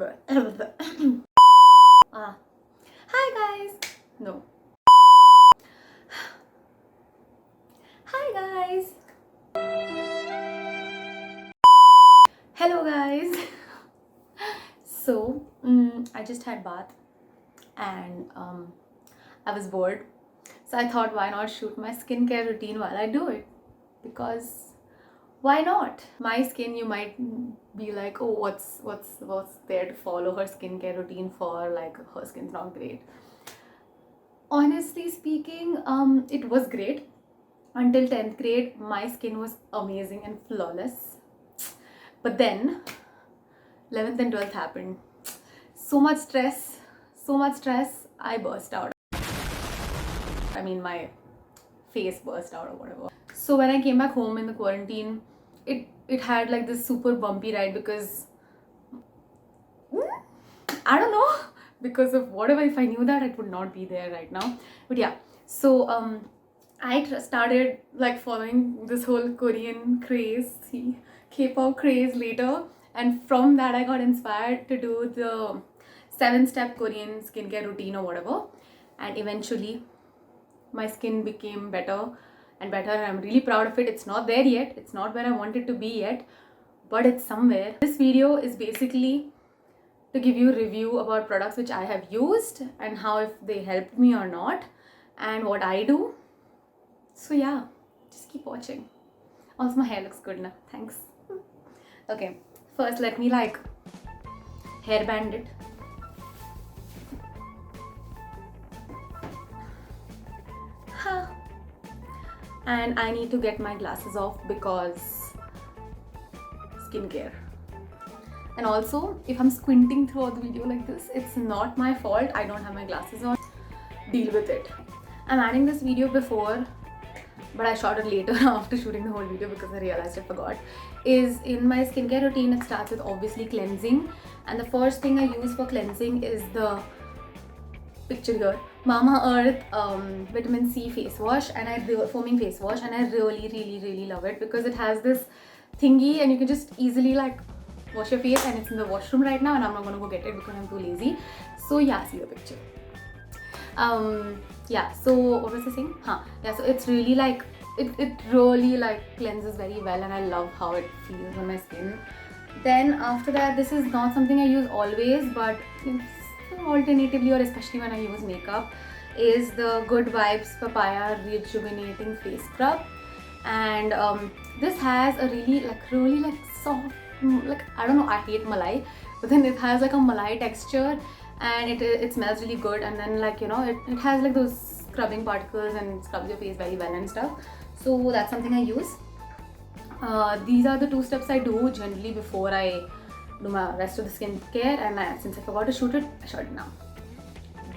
Hi guys. No. Hi guys. Hello guys. So I just had bath and I was bored. So I thought, why not shoot my skincare routine while I do it? Because why not? My skin, you might be like, oh, what's there to follow her skincare routine for? Like, her skin's not great. Honestly speaking, it was great until 10th grade. My skin was amazing and flawless. But then 11th and 12th happened. So much stress, I burst out. I mean, my face burst out or whatever. So when I came back home in the quarantine, it had like this super bumpy ride because I don't know, because of whatever. If I knew that, it would not be there right now. But yeah, so I started like following this whole Korean craze, K-pop craze later, and from that I got inspired to do the 7-step Korean skincare routine or whatever, and eventually my skin became better and better, and I'm really proud of it. It's not there yet, it's not where I want it to be yet, but it's somewhere. This video is basically to give you a review about products which I have used and how if they helped me or not and what I do. So yeah, just keep watching. Also, my hair looks good now. Thanks. Okay, first let me like hairband it. And I need to get my glasses off because skincare. And also, if I'm squinting throughout the video like this, it's not my fault. I don't have my glasses on. Deal with it. I'm adding this video before, but I shot it later after shooting the whole video because I realized I forgot. Is in my skincare routine, it starts with obviously cleansing. And the first thing I use for cleansing is the picture here, Mamaearth vitamin C face wash, and foaming face wash, and I really love it because it has this thingy and you can just easily like wash your face, and it's in the washroom right now and I'm not gonna go get it because I'm too lazy. So yeah, see the picture. Yeah, so what was I saying? Yeah, so it's really like it really like cleanses very well, and I love how it feels on my skin. Then after that, this is not something I use always, but alternatively or especially when I use makeup, is the Good Vibes Papaya Rejuvenating Face Scrub. And this has a really soft, like, I don't know, I hate malai, but then it has like a malai texture, and it smells really good, and then like, you know, it has like those scrubbing particles and scrubs your face very well and stuff. So that's something I use. These are the 2 steps I do generally before I do my rest of the skincare, and since I forgot to shoot it, I shot it now.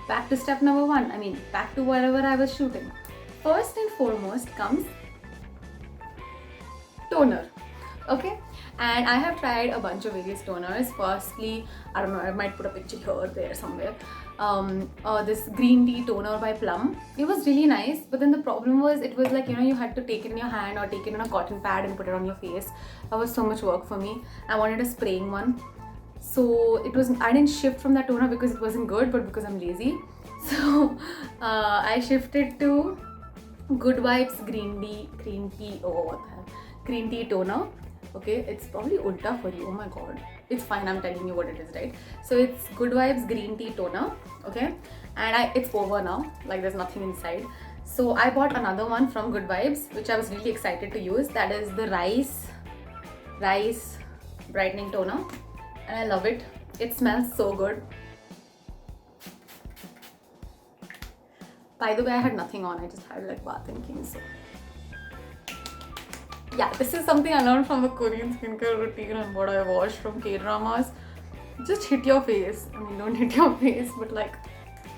Back to step number 1, I mean back to whatever I was shooting. First and foremost comes toner. Okay, and I have tried a bunch of various toners. Firstly, I don't know, I might put a picture here or there somewhere. This green tea toner by Plum. It was really nice, but then the problem was it was like, you know, you had to take it in your hand or take it in a cotton pad and put it on your face. That was so much work for me. I wanted a spraying one. So I didn't shift from that toner because it wasn't good, but because I'm lazy. So I shifted to Good Vibes green tea toner. Okay, it's probably ulta for you. Oh my god, it's fine, I'm telling you what it is, right? So it's Good Vibes green tea toner. Okay, and it's over now, like there's nothing inside. So I bought another one from Good Vibes, which I was really excited to use. That is the rice brightening toner, and I love it. It smells so good. By the way, I had nothing on, I just had like bath and king. So yeah, this is something I learned from the Korean skincare routine and what I watched from K-dramas. Just hit your face. I mean, don't hit your face, but like,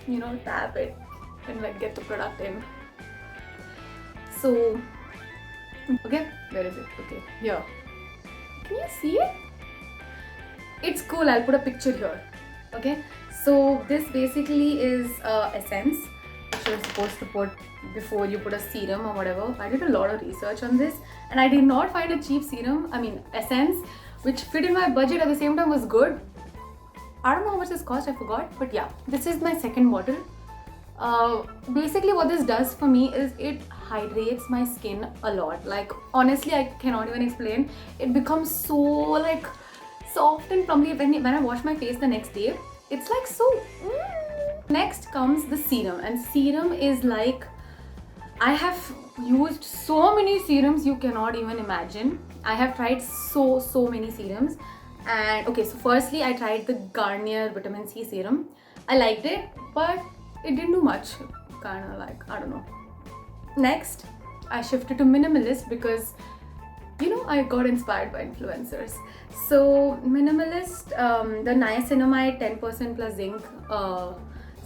you know, tap it and like get the product in. So, okay, where is it? Okay, here. Can you see it? It's cool, I'll put a picture here. Okay, so this basically is essence, which you're supposed to put before you put a serum or whatever. I did a lot of research on this and I did not find a cheap essence which fit in my budget, at the same time was good. I don't know how much this cost, I forgot, but yeah, this is my second bottle. Basically what this does for me is it hydrates my skin a lot. Like honestly, I cannot even explain. It becomes so like soft and plumpy when I wash my face the next day. It's like so. Next comes the serum, and serum is like, I have used so many serums you cannot even imagine. I have tried so many serums. And okay, so firstly I tried the Garnier vitamin C serum. I liked it, but it didn't do much. Kind of like, I don't know. Next, I shifted to Minimalist because, you know, I got inspired by influencers. So Minimalist, the niacinamide 10% plus zinc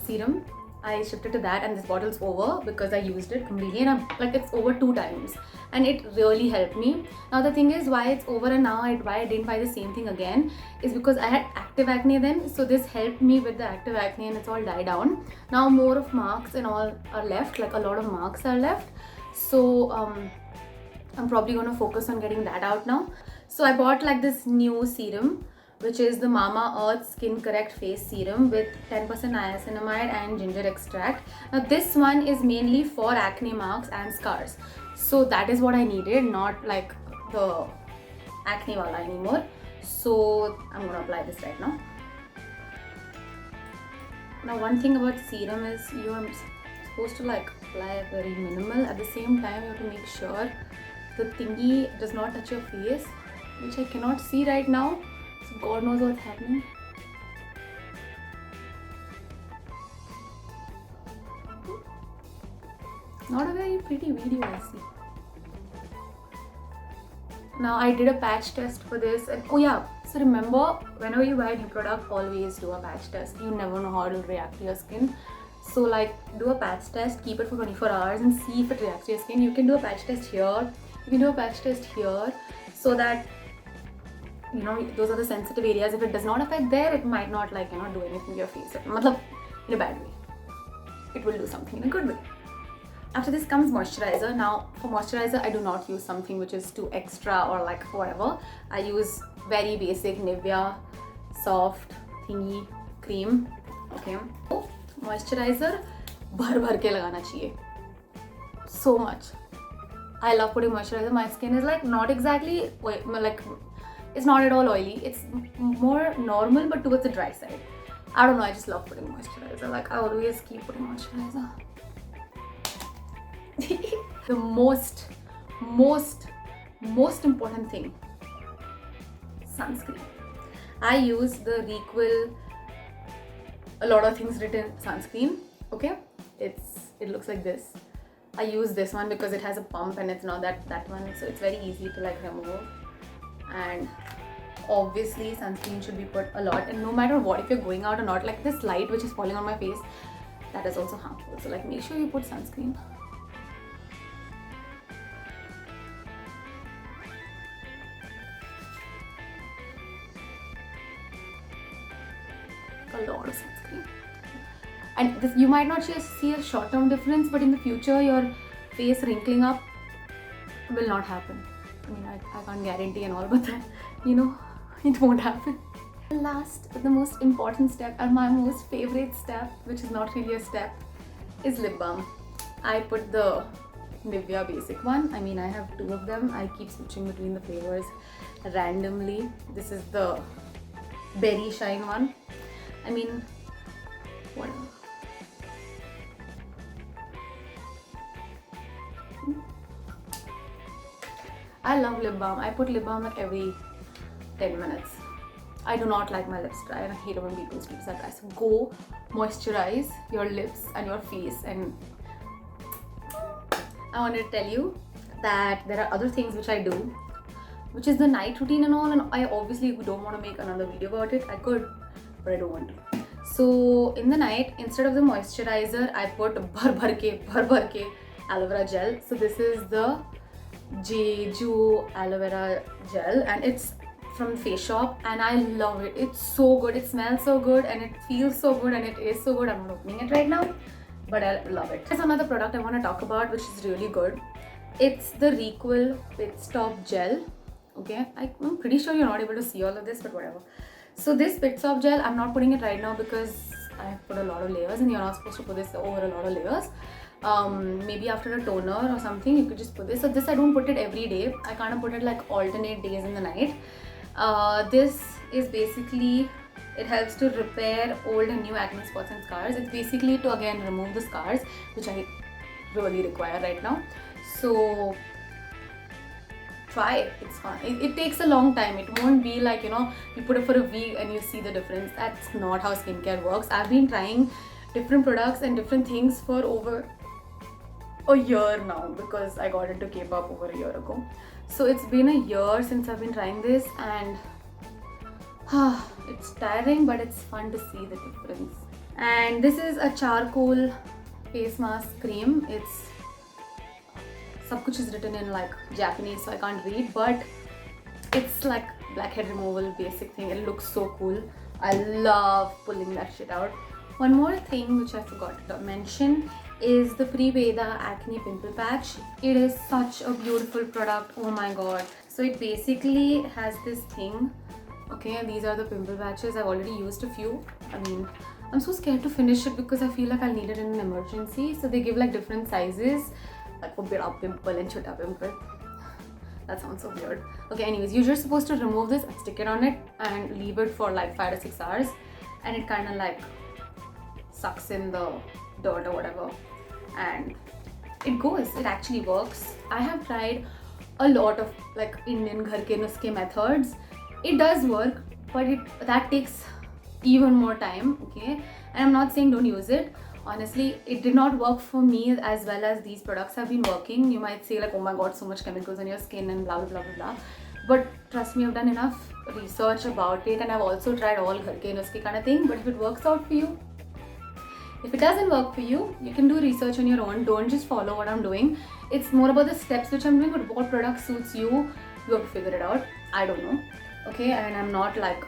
serum, I shifted to that, and this bottle's over because I used it completely, and like it's over 2 times, and it really helped me. Now the thing is, why it's over and now why I didn't buy the same thing again is because I had active acne then, so this helped me with the active acne and it's all died down. Now more of marks and all are left, like a lot of marks are left. So I'm probably gonna focus on getting that out now. So I bought like this new serum, which is the Mamaearth Skin Correct Face Serum with 10% niacinamide and ginger extract. Now this one is mainly for acne marks and scars. So that is what I needed, not like the acne wala anymore. So I'm gonna apply this right now. Now one thing about serum is you're supposed to like apply very minimal. At the same time, you have to make sure the thingy does not touch your face, which I cannot see right now. So God knows what's happening. Not a very pretty video, I see. Now I did a patch test for this, and oh yeah, so remember, whenever you buy a new product, always do a patch test. You never know how it will react to your skin. So like, do a patch test, keep it for 24 hours and see if it reacts to your skin. You can do a patch test here, you can do a patch test here, so that, you know, those are the sensitive areas. If it does not affect there, it might not like, you know, do anything to your face. Matlab, in a bad way. It will do something in a good way. After this comes moisturizer. Now for moisturizer, I do not use something which is too extra or like whatever. I use very basic Nivea soft thingy cream. Okay. So, moisturizer भर के लगाना चाहिए. So much. I love putting moisturizer. My skin is like not exactly like, it's not at all oily. It's more normal but towards the dry side. I don't know, I just love putting moisturizer. Like I always keep putting moisturizer. The most important thing, sunscreen. I use the Requel, a lot of things written sunscreen. Okay, it looks like this. I use this one because it has a pump and it's not that one, so it's very easy to like remove. And obviously sunscreen should be put a lot, and no matter what, if you're going out or not, like this light which is falling on my face, that is also harmful. So like, make sure you put sunscreen. A lot of sunscreen. And this, you might not just see a short-term difference, but in the future your face wrinkling up will not happen. I mean, I can't guarantee and all, but then, you know, it won't happen. Last but the most important step, and my most favorite step, which is not really a step, is lip balm. I put the Nivea basic one. I mean, I have 2 of them. I keep switching between the flavors randomly. This is the Berry Shine one. I mean, whatever. I love lip balm. I put lip balm like every 10 minutes. I do not like my lips dry, and I hate it when people's lips are dry. So go moisturize your lips and your face. And I wanted to tell you that there are other things which I do, which is the night routine and all, and I obviously don't want to make another video about it. I could, but I don't want to. So in the night, instead of the moisturizer, I put bhar ke aloe vera gel. So this is the Jeju aloe vera gel, and it's from Face Shop, and I love it. It's so good. It smells so good, and it feels so good, and it is so good. I'm not opening it right now, but I love it. There's another product I want to talk about which is really good. It's the Requel Pit Stop Gel. Okay, I'm pretty sure you're not able to see all of this, but whatever. So this Bits of Gel, I'm not putting it right now because I put a lot of layers and you're not supposed to put this over a lot of layers. Maybe after a toner or something you could just put this. So this I don't put it every day. I kind of put it like alternate days in the night. This is basically, it helps to repair old and new acne spots and scars. It's basically to again remove the scars, which I really require right now. So try it, it's fun. It takes a long time. It won't be like, you know, you put it for a week and you see the difference. That's not how skincare works. I've been trying different products and different things for over a year now because I got into K-pop over a year ago. So it's been a year since I've been trying this, and it's tiring, but it's fun to see the difference. And this is a charcoal face mask cream. It's sab kuch is written in like Japanese, so I can't read, but it's like blackhead removal basic thing. It looks so cool. I love pulling that shit out. One more thing which I forgot to mention is the Priveda Acne Pimple Patch. It is such a beautiful product, oh my god. So it basically has this thing. Okay, these are the pimple patches. I've already used a few. I mean, I'm so scared to finish it because I feel like I'll need it in an emergency. So they give like different sizes, like for big pimple and chota pimple. That sounds so weird. Okay, anyways, you're just supposed to remove this and stick it on it and leave it for like 5 to 6 hours, and it kind of like sucks in the dirt or whatever, and it goes. It actually works. I have tried a lot of like Indian ghar ke nuske methods. It does work, but that takes even more time. Okay, and I'm not saying don't use it. Honestly, it did not work for me as well as these products have been working. You might say like, oh my god, so much chemicals on your skin and blah blah blah blah blah, but trust me, I've done enough research about it, and I've also tried all ghar ke nuske kind of thing. But if it works out for you, if it doesn't work for you, you can do research on your own. Don't just follow what I'm doing. It's more about the steps which I'm doing, but what product suits you, you have to figure it out. I don't know. Okay, and I'm not like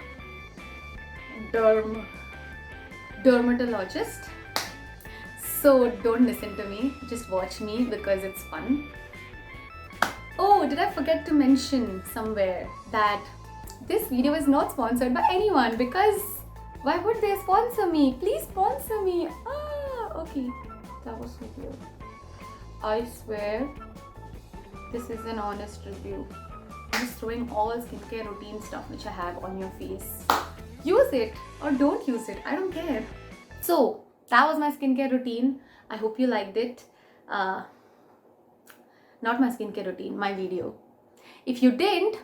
dermatologist, so don't listen to me. Just watch me because it's fun. Oh, did I forget to mention somewhere that this video is not sponsored by anyone, because why would they sponsor me? Please sponsor me. Okay, that was so weird. I swear this is an honest review. I'm just throwing all skincare routine stuff which I have on your face. Use it or don't use it, I don't care. So that was my skincare routine. I hope you liked it. Not my skincare routine, my video. If you didn't,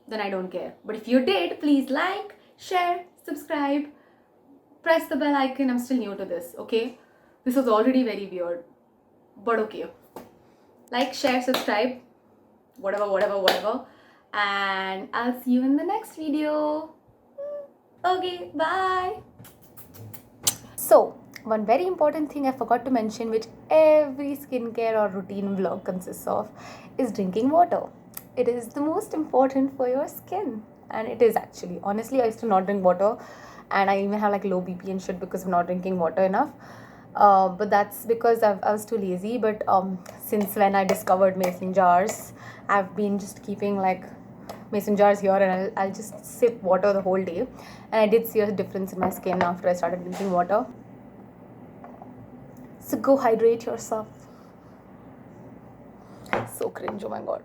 then I don't care. But if you did, please like, share, subscribe, press the bell icon. I'm still new to this, okay? This was already very weird, but okay. Like, share, subscribe, whatever. And I'll see you in the next video. Okay, bye. So, one very important thing I forgot to mention, which every skincare or routine vlog consists of, is drinking water. It is the most important for your skin, and it is actually. Honestly, I used to not drink water, and I even have like low BP and shit because of not drinking water enough. But that's because I was too lazy. But since when I discovered mason jars, I've been just keeping like mason jars here, and I'll just sip water the whole day, and I did see a difference in my skin after I started drinking water. So go hydrate yourself. So cringe, oh my god.